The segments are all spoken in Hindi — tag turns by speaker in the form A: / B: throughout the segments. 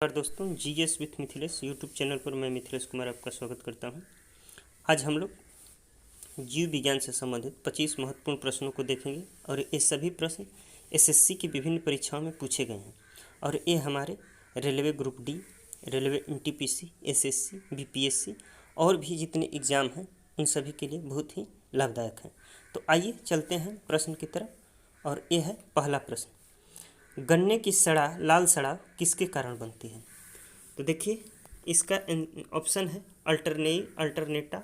A: नमस्कार दोस्तों, GS with Mithilesh YouTube channel पर मैं मिथिलेश कुमार आपका स्वागत करता हूं। आज हम लोग जीव विज्ञान से संबंधित 25 महत्वपूर्ण प्रश्नों को देखेंगे और ये सभी प्रश्न एसएससी की विभिन्न परीक्षाओं में पूछे गए हैं और ये हमारे railway group D, railway NTPC, SSC, BPSC और भी जितने एग्ज़ाम हैं उन सभी के लिए बहुत ही लाभदायक हैं। तो आइए चलते हैं प्रश्न की तरफ और ये है पहला प्रश्न। गन्ने की सड़ा लाल सड़ा किसके कारण बनती है? तो देखिए इसका ऑप्शन है अल्टरनेटा,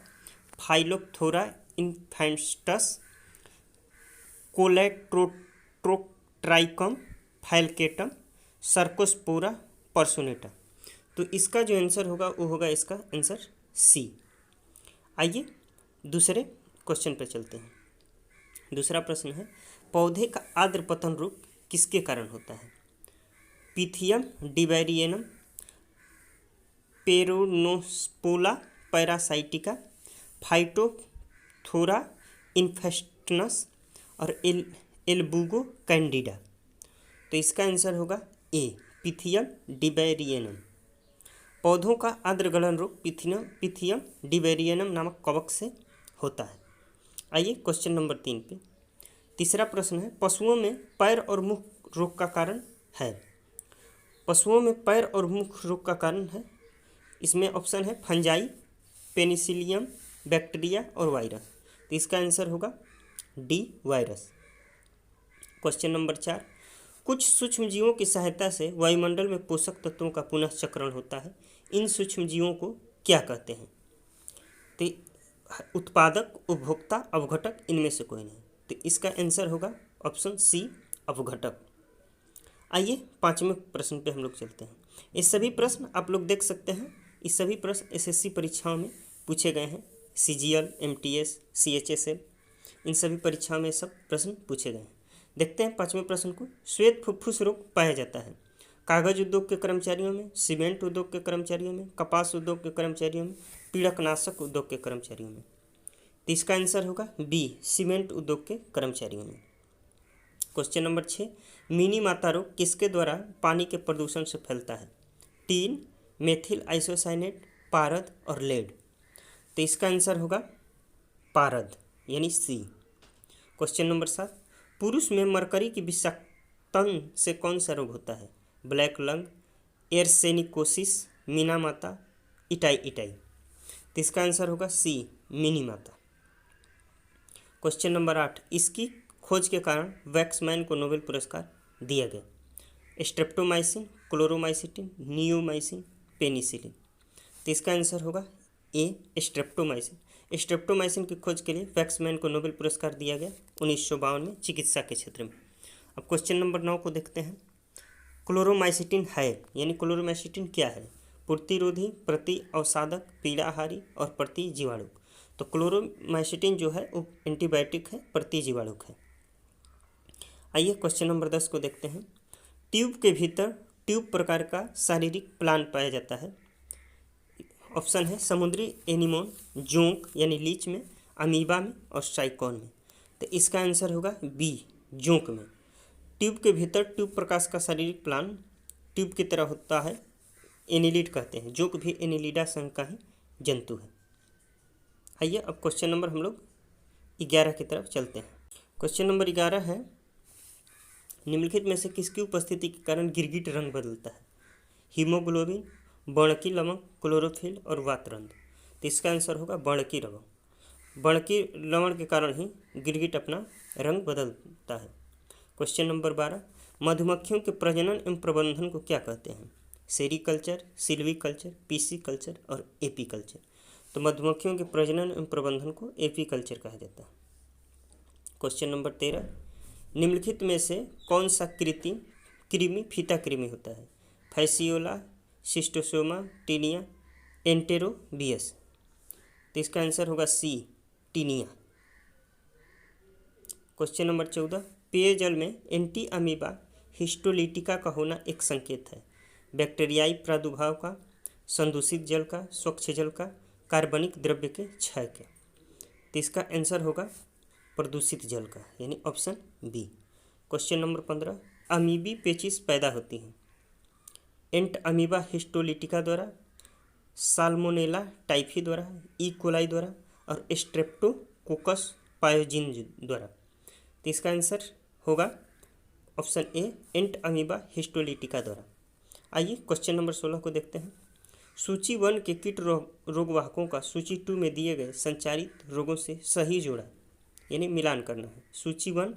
A: फाइलोप्थोरा इन्फेस्टस, कोलेट्रोट्राइकम फैलकेटम, सर्कोस्पोरा पर्सोनेटा। तो इसका जो आंसर होगा वो होगा इसका आंसर सी। आइए दूसरे क्वेश्चन पर चलते हैं। दूसरा प्रश्न है पौधे का आर्द्र पतन रोग किसके कारण होता है? पिथियम डिवेरियनम, पेरोनोस्पोला पैरासाइटिका, फाइटोप्थोरा इन्फेस्टस और एल्बुगो कैंडिडा। तो इसका आंसर होगा ए, पिथियम डिवेरियनम। पौधों का आर्द्र गलन रोग पिथियम डिवेरियनम नामक कवक से होता है। आइए क्वेश्चन नंबर 3 पे। तीसरा प्रश्न है पशुओं में पैर और मुख रोग का कारण है। पशुओं में पैर और मुख रोग का कारण है, इसमें ऑप्शन है फंजाई, पेनिसिलियम, बैक्टीरिया और वायरस। तो इसका आंसर होगा डी, वायरस। क्वेश्चन नंबर 4, कुछ सूक्ष्म जीवों की सहायता से वायुमंडल में पोषक तत्वों का पुनः चक्रण होता है। इन सूक्ष्म जीवों को क्या कहते हैं? तो उत्पादक, उपभोक्ता, अवघटक, इनमें से कोई नहीं। तो इसका आंसर होगा ऑप्शन सी, अवघटक। आइए पांचवें प्रश्न पे हम लोग चलते हैं। ये सभी प्रश्न आप लोग देख सकते हैं, ये सभी प्रश्न एसएससी परीक्षाओं में पूछे गए हैं। सीजीएल, एमटीएस, सीएचएसएल, इन सभी परीक्षाओं में सब प्रश्न पूछे गए हैं। देखते हैं पांचवें प्रश्न को। श्वेत फुफ्फुस रोग पाया जाता है कागज उद्योग के कर्मचारियों में, सीमेंट उद्योग के कर्मचारियों में, कपास उद्योग के कर्मचारियों में, पीड़कनाशक उद्योग के कर्मचारियों में। तो इसका आंसर होगा बी, सीमेंट उद्योग के कर्मचारियों में। क्वेश्चन नंबर 6, मिनी माता रोग किसके द्वारा पानी के प्रदूषण से फैलता है? टीन, मेथिल आइसोसाइनेट, पारद और लेड। तो इसका आंसर होगा पारद यानी सी। क्वेश्चन नंबर 7, पुरुष में मरकरी की विषाक्तन से कौन सा रोग होता है? ब्लैक लंग, एयरसेनिकोसिस, मीना माता, इटाई। तो इसका आंसर होगा सी, मिनी माता। क्वेश्चन नंबर 8, इसकी खोज के कारण वैक्समैन को नोबेल पुरस्कार दिया गया। Streptomycin, Chloromycetin, neomycin, penicillin. तो इसका आंसर होगा ए, स्ट्रेप्टोमाइसिन। स्ट्रेप्टोमाइसिन की खोज के लिए वैक्समैन को नोबेल पुरस्कार दिया गया 1952 में चिकित्सा के क्षेत्र में। अब क्वेश्चन नंबर 9 को देखते हैं। क्लोरोमाइसिटिन है यानी क्लोरोमाइसिटिन क्या है? प्रतिरोधी, प्रति अवसादक, पीड़ाहारी और प्रति जीवाणु। तो क्लोरोमाइसिटिन जो है वो एंटीबायोटिक है, प्रति जीवाणुक है। आइए क्वेश्चन नंबर 10 को देखते हैं। ट्यूब के भीतर ट्यूब प्रकार का शारीरिक प्लांट पाया जाता है। ऑप्शन है समुद्री एनीमोन, जोंक यानी लीच में, अमीबा में और साइकोन में। तो इसका आंसर होगा बी, जोंक में। ट्यूब के भीतर ट्यूब प्रकार का शारीरिक प्लांट ट्यूब की तरह होता है, एनिलिड कहते हैं। जोंक भी एनिलिडा संघ का ही जंतु है। आइए अब क्वेश्चन नंबर हम लोग 11 की तरफ चलते हैं। क्वेश्चन नंबर 11 है निम्नलिखित में से किसकी उपस्थिति के कारण गिरगिट रंग बदलता है? हीमोग्लोबिन, बणकी लवण, क्लोरोफिल और वातरंध। तो इसका आंसर होगा बणकी लवण। बणकी लवण के कारण ही गिरगिट अपना रंग बदलता है। क्वेश्चन नंबर 12, मधुमक्खियों के प्रजनन एवं प्रबंधन को क्या कहते हैं? सेरीकल्चर, सिल्वीकल्चर, पीसीकल्चर और एपीकल्चर। तो मधुमक्खियों के प्रजनन एवं प्रबंधन को एपीकल्चर कहा जाता है। क्वेश्चन नंबर 13, निम्नलिखित में से कौन सा कृमि फीता कृमि होता है? Fasciola, Schistosoma, Taenia, Enterobius. तो इसका आंसर होगा सी, टीनिया। क्वेश्चन नंबर 14, पेयजल में एंटी अमीबा हिस्टोलिटिका का होना एक संकेत है। बैक्टीरियाई प्रादुर्भाव का, संदूषित जल का, स्वच्छ जल का, कार्बनिक द्रव्य के क्षय का। तो इसका आंसर होगा प्रदूषित जल का यानी ऑप्शन बी। क्वेश्चन नंबर 15, अमीबी पेचिश पैदा होती हैं। एंट अमीबा हिस्टोलिटिका द्वारा, साल्मोनेला टाइफी द्वारा, ई कोलाई द्वारा और स्ट्रेप्टोकोकस पायोजिन द्वारा। तो इसका आंसर होगा option A, ant amoeba histolytica द्वारा। आइए क्वेश्चन नंबर 16 को देखते हैं। सूची 1 के कीट रोगवाहकों का सूची 2 में दिए गए संचारित रोगों से सही जोड़ा यानी मिलान करना है। सूची 1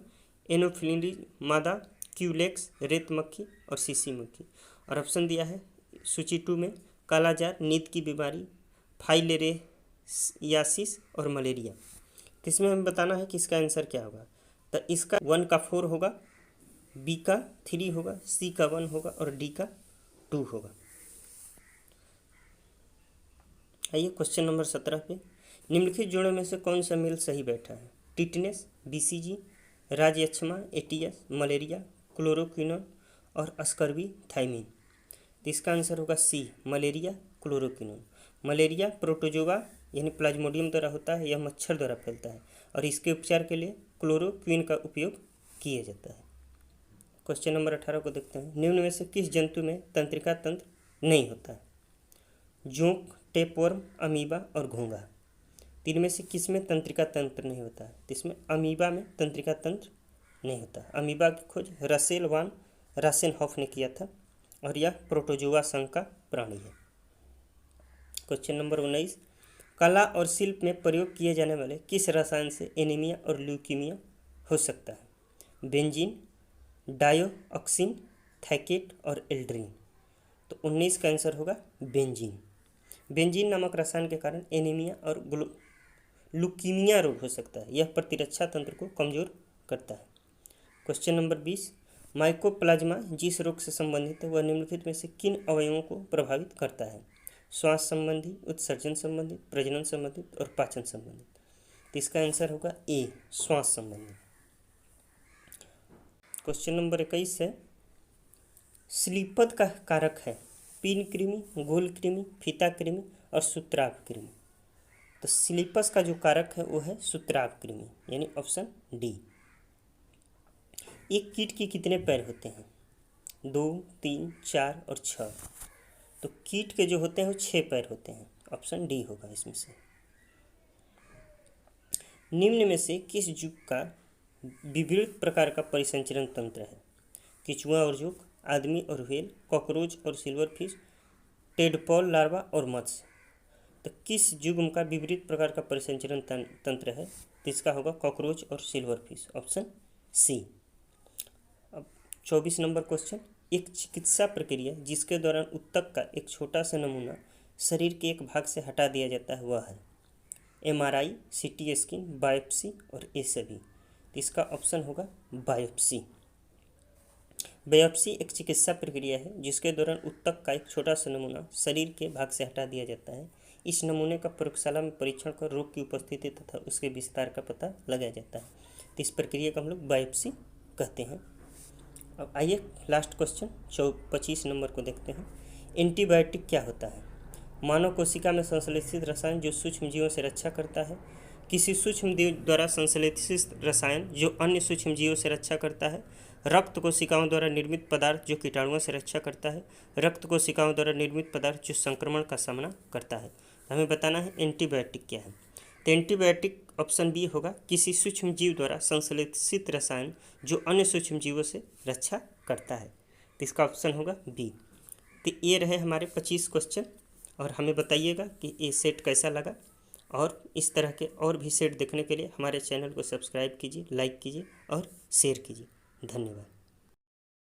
A: एनोफिलीज मादा, क्यूलेक्स, रेत मक्खी और सीसी मक्खी। और ऑप्शन दिया है सूची 2 में कालाजार, नींद की बीमारी, फाइलेरियासिस और मलेरिया। तो इसमें हमें बताना है कि इसका आंसर क्या होगा। तो इसका 1 का 4 होगा, बी का 3 होगा, सी का 1 होगा और डी का 2 होगा। आइए क्वेश्चन नंबर 17 पे, निम्नलिखित जोड़ों में से कौन सा मेल सही बैठा है। टिटनेस, बीसीजी, राजयक्षमा, एटीएस, मलेरिया, क्लोरोक्विनोन और स्कर्वी थाइमिन। तो इसका आंसर होगा सी, मलेरिया क्लोरोक्विनोन। मलेरिया प्रोटोजोआ यानी प्लाज्मोडियम द्वारा होता है, यह मच्छर द्वारा फैलता है और इसके उपचार के लिए क्लोरोक्विन का उपयोग किया जाता है। क्वेश्चन नंबर 18 को देखते हैं। निम्न में से किस जंतु में तंत्रिका तंत्र नहीं होता है। जोंक, टेपवर्म, अमीबा और घोंघा। तीन में से किस में तंत्रिका तंत्र नहीं होता है। तो इसमें अमीबा में तंत्रिका तंत्र नहीं होता। अमीबा की खोज रसेल वान रासेनहॉफ ने किया था और यह प्रोटोजोआ संघ का प्राणी है। क्वेश्चन नंबर 19, कला और शिल्प में प्रयोग किए जाने वाले किस रसायन से एनीमिया और ल्यूकीमिया हो सकता है। बेंजीन, डायोऑक्सिन, थैकेट और एल्ड्रीन। तो 19 का आंसर होगा बेंजीन। बेंजीन नामक रसायन के कारण एनीमिया और ल्यूकीमिया रोग हो सकता है। यह प्रतिरक्षा तंत्र को कमजोर करता है। क्वेश्चन नंबर 20, माइकोप्लाज्मा जिस रोग से संबंधित है वह निम्नलिखित में से किन अवयवों को प्रभावित करता है। श्वास संबंधी, उत्सर्जन संबंधित, प्रजनन संबंधित और पाचन संबंधित। तो इसका आंसर होगा ए, श्वास संबंधी। क्वेश्चन नंबर 21 है, स्लीपद का कारक है पीन कृमि, गोल कृमि, फीता कृमि और सूत्राव कृमि। तो स्लीपस का जो कारक है वो है सूत्राव कृमि यानी ऑप्शन डी। एक कीट के कितने पैर होते हैं। 2, 3, 4 और 6। तो कीट के जो होते हैं वो 6 पैर होते हैं। ऑप्शन डी होगा इसमें से। निम्न में से किस जीव का विविध प्रकार का परिसंचरण तंत्र है। केंचुआ और जोंक, आदमी और व्हेल, कॉकरोच और सिल्वरफिश, टेडपॉल लार्वा और मत्स्य। तो किस युग्म का विपरीत प्रकार का परिसंचरण तंत्र है। तो इसका होगा कॉकरोच और सिल्वरफिश, ऑप्शन सी। अब 24 नंबर क्वेश्चन, एक चिकित्सा प्रक्रिया जिसके दौरान ऊतक का एक छोटा सा नमूना शरीर के एक भाग से हटा दिया जाता है वह है एमआरआई, सीटी स्कैन, बायोप्सी और ये सभी। तो इसका ऑप्शन होगा बायोप्सी। बायोप्सी एक चिकित्सा प्रक्रिया है जिसके दौरान ऊतक का एक छोटा सा नमूना शरीर के भाग से हटा दिया जाता है। इस नमूने का प्रयोगशाला में परीक्षण कर रोग की उपस्थिति तथा उसके विस्तार का पता लगाया जाता है। तो इस प्रक्रिया को हम लोग बायोप्सी कहते हैं। अब आइए लास्ट क्वेश्चन 25 नंबर को देखते हैं। एंटीबायोटिक क्या होता है। मानव कोशिका में संश्लेषित रसायन जो सूक्ष्म जीवों से रक्षा करता है। किसी सूक्ष्म जीव द्वारा संश्लेषित रसायन जो अन्य सूक्ष्म जीवों से रक्षा करता है। रक्त कोशिकाओं द्वारा निर्मित पदार्थ जो कीटाणुओं से रक्षा करता है। रक्त कोशिकाओं द्वारा निर्मित पदार्थ जो संक्रमण का सामना करता है। हमें बताना है एंटीबायोटिक क्या है। तो एंटीबायोटिक ऑप्शन बी होगा, किसी सूक्ष्म जीव द्वारा संश्लेषित रसायन जो अन्य सूक्ष्म जीवों से रक्षा करता है। तो इसका ऑप्शन होगा बी। तो ये रहे हमारे 25 क्वेश्चन और हमें बताइएगा कि ये सेट कैसा लगा। और इस तरह के और भी सेट देखने के लिए हमारे चैनल को सब्सक्राइब कीजिए, लाइक कीजिए और शेयर कीजिए। धन्यवाद।